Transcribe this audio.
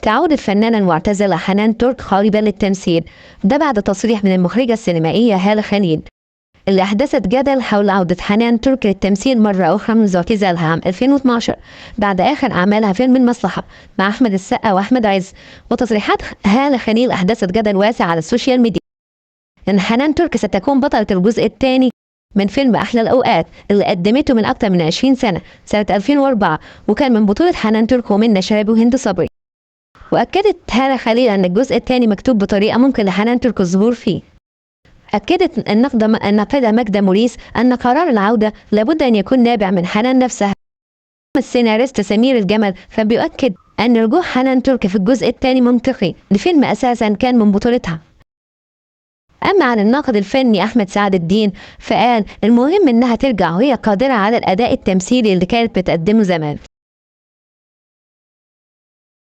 تعود الفنانة المعتزلة حنان ترك خاربة للتمثيل، ده بعد تصريح من المخرجة السينمائية هالة خليل اللي أحدثت جدل حول عودة حنان ترك للتمثيل مرة أخرى منذ اعتزالها عام 2012 بعد آخر أعمالها فيلم المصلحة مع أحمد السقا وأحمد عز. وتصريحات هالة خليل أحدثت جدل واسع على السوشيال ميديا إن حنان ترك ستكون بطلة الجزء الثاني من فيلم أحلى الأوقات اللي قدمته من أكثر من 20 سنة 2004، وكان من بطولة حنان ترك ومنى شلبي وهند صبري. وأكدت هالة خليل أن الجزء الثاني مكتوب بطريقة ممكن لحنان ترك الظهور فيه. أكدت الناقدة ماجدة موريس أن قرار العودة لابد أن يكون نابع من حنان نفسها. السيناريست سمير الجمل فبيؤكد أن رجوع حنان ترك في الجزء الثاني منطقي لفيلم أساسا كان من بطولتها. أما عن الناقد الفني أحمد سعد الدين فقال المهم إنها ترجع وهي قادرة على الأداء التمثيلي اللي كانت بتقدمه زمان.